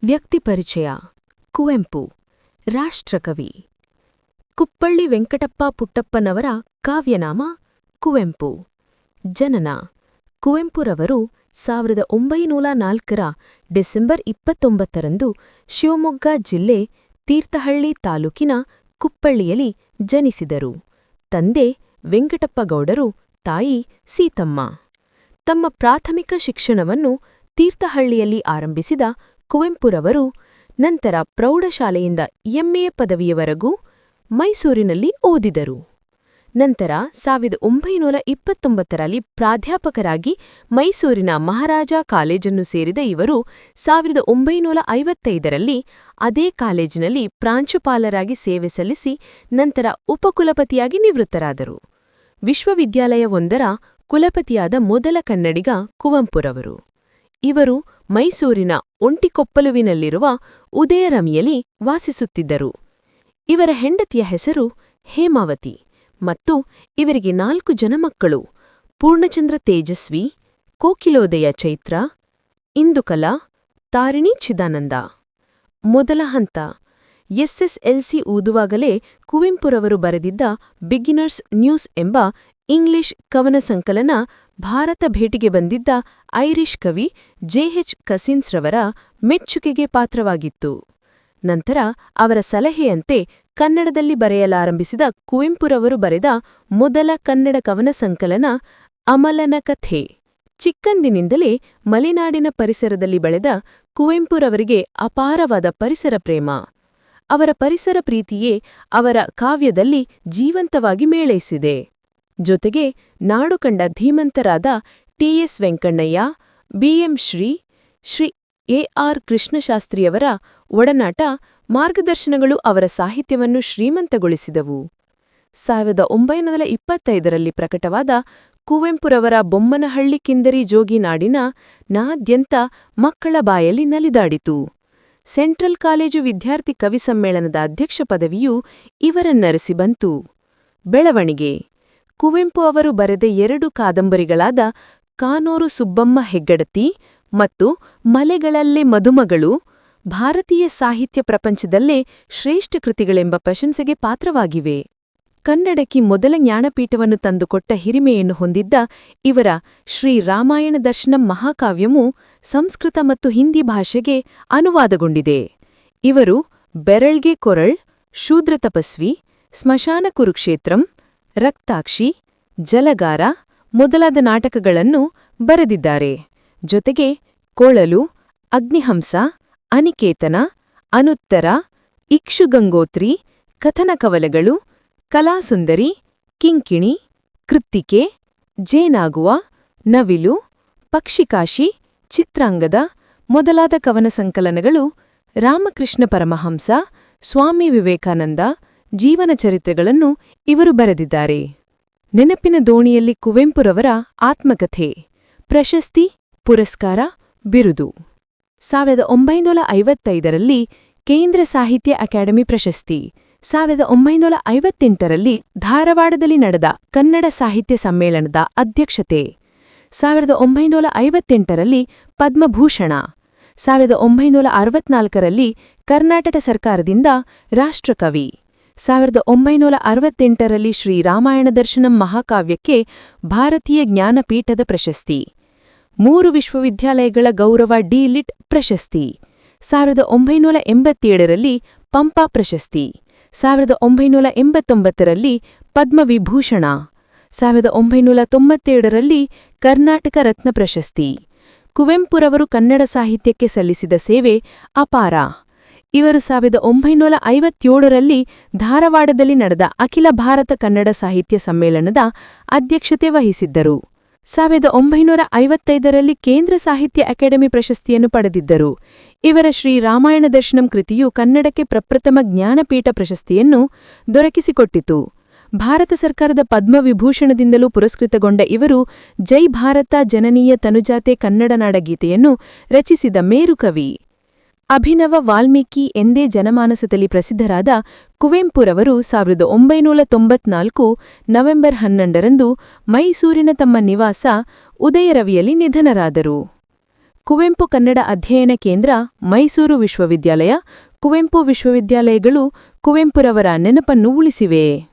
ವ್ಯಕ್ತಿಪರಿಚಯ. ಕುವೆಂಪು ರಾಷ್ಟ್ರಕವಿ. ಕುಪ್ಪಳ್ಳಿ ವೆಂಕಟಪ್ಪ ಪುಟ್ಟಪ್ಪನವರ ಕಾವ್ಯನಾಮ ಕುವೆಂಪು. ಜನನ ಕುವೆಂಪುರವರು 1904 ಡಿಸೆಂಬರ್ 29ರಂದು ಶಿವಮೊಗ್ಗ ಜಿಲ್ಲೆ ತೀರ್ಥಹಳ್ಳಿ ತಾಲೂಕಿನ ಕುಪ್ಪಳ್ಳಿಯಲ್ಲಿ ಜನಿಸಿದರು. ತಂದೆ ವೆಂಕಟಪ್ಪಗೌಡರು, ತಾಯಿ ಸೀತಮ್ಮ. ತಮ್ಮ ಪ್ರಾಥಮಿಕ ಶಿಕ್ಷಣವನ್ನು ತೀರ್ಥಹಳ್ಳಿಯಲ್ಲಿ ಆರಂಭಿಸಿದ ಕುವೆಂಪುರವರು ನಂತರ ಪ್ರೌಢಶಾಲೆಯಿಂದ ಎಂಎ ಪದವಿಯವರೆಗೂ ಮೈಸೂರಿನಲ್ಲಿ ಓದಿದರು. ನಂತರ 1929ರಲ್ಲಿ ಪ್ರಾಧ್ಯಾಪಕರಾಗಿ ಮೈಸೂರಿನ ಮಹಾರಾಜ ಕಾಲೇಜನ್ನು ಸೇರಿದ ಇವರು 1955ರಲ್ಲಿ ಅದೇ ಕಾಲೇಜಿನಲ್ಲಿ ಪ್ರಾಂಶುಪಾಲರಾಗಿ ಸೇವೆ ಸಲ್ಲಿಸಿ ನಂತರ ಉಪಕುಲಪತಿಯಾಗಿ ನಿವೃತ್ತರಾದರು. ವಿಶ್ವವಿದ್ಯಾಲಯವೊಂದರ ಕುಲಪತಿಯಾದ ಮೊದಲ ಕನ್ನಡಿಗ ಕುವೆಂಪುರವರು. ಇವರು ಮೈಸೂರಿನ ಒಂಟಿಕೊಪ್ಪಲುವಿನಲ್ಲಿರುವ ಉದಯರಮಿಯಲ್ಲಿ ವಾಸಿಸುತ್ತಿದ್ದರು. ಇವರ ಹೆಂಡತಿಯ ಹೆಸರು ಹೇಮಾವತಿ ಮತ್ತು ಇವರಿಗೆ 4 ಜನ ಮಕ್ಕಳು: ಪೂರ್ಣಚಂದ್ರ ತೇಜಸ್ವಿ, ಕೋಕಿಲೋದಯ ಚೈತ್ರ, ಇಂದುಕಲಾ, ತಾರಿಣಿ ಚಿದಾನಂದ. ಮೊದಲ ಹಂತ. ಎಸ್ಎಸ್ಎಲ್ಸಿ ಓದುವಾಗಲೇ ಕುವೆಂಪುರವರು ಬರೆದಿದ್ದ ಬಿಗಿನರ್ಸ್ ನ್ಯೂಸ್ ಎಂಬ ಇಂಗ್ಲಿಷ್ ಕವನ ಸಂಕಲನ ಭಾರತ ಭೇಟಿಗೆ ಬಂದಿದ್ದ ಐರಿಷ್ ಕವಿ ಜೆಎಚ್ ಕಸಿನ್ಸ್ರವರ ಮೆಚ್ಚುಗೆಗೆ ಪಾತ್ರವಾಗಿತ್ತು. ನಂತರ ಅವರ ಸಲಹೆಯಂತೆ ಕನ್ನಡದಲ್ಲಿ ಬರೆಯಲಾರಂಭಿಸಿದ ಕುವೆಂಪುರವರು ಬರೆದ ಮೊದಲ ಕನ್ನಡ ಕವನ ಸಂಕಲನ ಅಮಲನ ಕಥೆ. ಚಿಕ್ಕಂದಿನಿಂದಲೇ ಮಲೆನಾಡಿನ ಪರಿಸರದಲ್ಲಿ ಬೆಳೆದ ಕುವೆಂಪುರವರಿಗೆ ಅಪಾರವಾದ ಪರಿಸರ ಪ್ರೇಮ. ಅವರ ಪರಿಸರ ಪ್ರೀತಿಯೇ ಅವರ ಕಾವ್ಯದಲ್ಲಿ ಜೀವಂತವಾಗಿ ಮೇಳೈಸಿದೆ. ಜೊತೆಗೆ ನಾಡು ಕಂಡ ಧೀಮಂತರಾದ TS Venkannaiah, BM Shri AR ಕೃಷ್ಣಶಾಸ್ತ್ರಿಯವರ ಒಡನಾಟ, ಮಾರ್ಗದರ್ಶನಗಳು ಅವರ ಸಾಹಿತ್ಯವನ್ನು ಶ್ರೀಮಂತಗೊಳಿಸಿದವು. 1925ರಲ್ಲಿ ಪ್ರಕಟವಾದ ಕುವೆಂಪುರವರ ಬೊಮ್ಮನಹಳ್ಳಿ ಕಿಂದರಿ ಜೋಗಿ ನಾಡಿನ ನಾದ್ಯಂತ ಮಕ್ಕಳ ಬಾಯಲ್ಲಿ ನಲಿದಾಡಿತು. ಸೆಂಟ್ರಲ್ ಕಾಲೇಜು ವಿದ್ಯಾರ್ಥಿ ಕವಿ ಸಮ್ಮೇಳನದ ಅಧ್ಯಕ್ಷ ಪದವಿಯೂ ಇವರನ್ನರಸಿ ಬಂತು. ಬೆಳವಣಿಗೆ. ಕುವೆಂಪು ಅವರು ಬರೆದ 2 ಕಾದಂಬರಿಗಳಾದ ಕಾನೂರು ಸುಬ್ಬಮ್ಮ ಹೆಗ್ಗಡತಿ ಮತ್ತು ಮಲೆಗಳಲ್ಲೇ ಮದುಮಗಳು ಭಾರತೀಯ ಸಾಹಿತ್ಯ ಪ್ರಪಂಚದಲ್ಲೇ ಶ್ರೇಷ್ಠ ಕೃತಿಗಳೆಂಬ ಪ್ರಶಂಸೆಗೆ ಪಾತ್ರವಾಗಿವೆ. ಕನ್ನಡಕ್ಕೆ ಮೊದಲ ಜ್ಞಾನಪೀಠವನ್ನು ತಂದುಕೊಟ್ಟ ಹಿರಿಮೆಯನ್ನು ಹೊಂದಿದ್ದ ಇವರ ಶ್ರೀ ರಾಮಾಯಣ ದರ್ಶನಂ ಮಹಾಕಾವ್ಯವು ಸಂಸ್ಕೃತ ಮತ್ತು ಹಿಂದಿ ಭಾಷೆಗೆ ಅನುವಾದಗೊಂಡಿದೆ. ಇವರು ಬೆರಳ್ಗೆ ಕೊರಳ್, ಶೂದ್ರ ತಪಸ್ವಿ, ಸ್ಮಶಾನ ಕುರುಕ್ಷೇತ್ರಂ, ರಕ್ತಾಕ್ಷಿ, ಜಲಗಾರ ಮೊದಲಾದ ನಾಟಕಗಳನ್ನು ಬರೆದಿದ್ದಾರೆ. ಜೊತೆಗೆ ಕೊಳಲು, ಅಗ್ನಿಹಂಸ, ಅನಿಕೇತನ, ಅನುತ್ತರ, ಇಕ್ಷುಗಂಗೋತ್ರಿ, ಕಥನಕವಲಗಳು, ಕಲಾಸುಂದರಿ, ಕಿಂಕಿಣಿ, ಕೃತ್ತಿಕೆ, ಜೇನಾಗುವ, ನವಿಲು, ಪಕ್ಷಿಕಾಶಿ, ಚಿತ್ರಾಂಗದ ಮೊದಲಾದ ಕವನ ಸಂಕಲನಗಳು, ರಾಮಕೃಷ್ಣ ಪರಮಹಂಸ, ಸ್ವಾಮಿ ವಿವೇಕಾನಂದ ಜೀವನ ಚರಿತ್ರೆಗಳನ್ನು ಇವರು ಬರೆದಿದ್ದಾರೆ. ನೆನಪಿನ ದೋಣಿಯಲ್ಲಿ ಕುವೆಂಪುರವರ ಆತ್ಮಕಥೆ. ಪ್ರಶಸ್ತಿ, ಪುರಸ್ಕಾರ, ಬಿರುದು. 1955ರಲ್ಲಿ ಕೇಂದ್ರ ಸಾಹಿತ್ಯ ಅಕಾಡೆಮಿ ಪ್ರಶಸ್ತಿ. 1958ರಲ್ಲಿ ಧಾರವಾಡದಲ್ಲಿ ನಡೆದ ಕನ್ನಡ ಸಾಹಿತ್ಯ ಸಮ್ಮೇಳನದ ಅಧ್ಯಕ್ಷತೆ. 1958ರಲ್ಲಿ ಪದ್ಮಭೂಷಣ. 1964ರಲ್ಲಿ ಕರ್ನಾಟಕ ಸರ್ಕಾರದಿಂದ ರಾಷ್ಟ್ರಕವಿ. 1968ರಲ್ಲಿ ಶ್ರೀ ರಾಮಾಯಣ ದರ್ಶನಂ ಮಹಾಕಾವ್ಯಕ್ಕೆ ಭಾರತೀಯ ಜ್ಞಾನಪೀಠದ ಪ್ರಶಸ್ತಿ. 3 ವಿಶ್ವವಿದ್ಯಾಲಯಗಳ ಗೌರವ ಡಿ.ಲಿಟ್ ಪ್ರಶಸ್ತಿ. 1987ರಲ್ಲಿ ಪಂಪ ಪ್ರಶಸ್ತಿ. 1989ರಲ್ಲಿ ಪದ್ಮವಿಭೂಷಣ. 1997ರಲ್ಲಿ ಕರ್ನಾಟಕ ರತ್ನ ಪ್ರಶಸ್ತಿ. ಕುವೆಂಪುರವರು ಕನ್ನಡ ಸಾಹಿತ್ಯಕ್ಕೆ ಸಲ್ಲಿಸಿದ ಸೇವೆ ಅಪಾರ. ಇವರು 1957ರಲ್ಲಿ ಧಾರವಾಡದಲ್ಲಿ ನಡೆದ ಅಖಿಲ ಭಾರತ ಕನ್ನಡ ಸಾಹಿತ್ಯ ಸಮ್ಮೇಳನದ ಅಧ್ಯಕ್ಷತೆ ವಹಿಸಿದ್ದರು. 1955ರಲ್ಲಿ ಕೇಂದ್ರ ಸಾಹಿತ್ಯ ಅಕಾಡೆಮಿ ಪ್ರಶಸ್ತಿಯನ್ನು ಪಡೆದಿದ್ದರು. ಇವರ ಶ್ರೀ ರಾಮಾಯಣ ದರ್ಶನಂ ಕೃತಿಯು ಕನ್ನಡಕ್ಕೆ ಪ್ರಪ್ರಥಮ ಜ್ಞಾನಪೀಠ ಪ್ರಶಸ್ತಿಯನ್ನು ದೊರಕಿಸಿಕೊಟ್ಟಿತು. ಭಾರತ ಸರ್ಕಾರದ ಪದ್ಮವಿಭೂಷಣದಿಂದಲೂ ಪುರಸ್ಕೃತಗೊಂಡ ಇವರು ಜೈ ಭಾರತ ಜನನೀಯ ತನುಜಾತೆ ಕನ್ನಡ ನಾಡಗೀತೆಯನ್ನು ರಚಿಸಿದ ಮೇರುಕವಿ. ಅಭಿನವ ವಾಲ್ಮೀಕಿ ಎಂದೇ ಜನಮಾನಸದಲ್ಲಿ ಪ್ರಸಿದ್ಧರಾದ ಕುವೆಂಪುರವರು 1994 ನವೆಂಬರ್ 12ರಂದು ಮೈಸೂರಿನ ತಮ್ಮ ನಿವಾಸ ಉದಯರವಿಯಲ್ಲಿ ನಿಧನರಾದರು. ಕುವೆಂಪು ಕನ್ನಡ ಅಧ್ಯಯನ ಕೇಂದ್ರ, ಮೈಸೂರು ವಿಶ್ವವಿದ್ಯಾಲಯ, ಕುವೆಂಪು ವಿಶ್ವವಿದ್ಯಾಲಯಗಳು ಕುವೆಂಪುರವರ ನೆನಪನ್ನು ಉಳಿಸಿವೆ.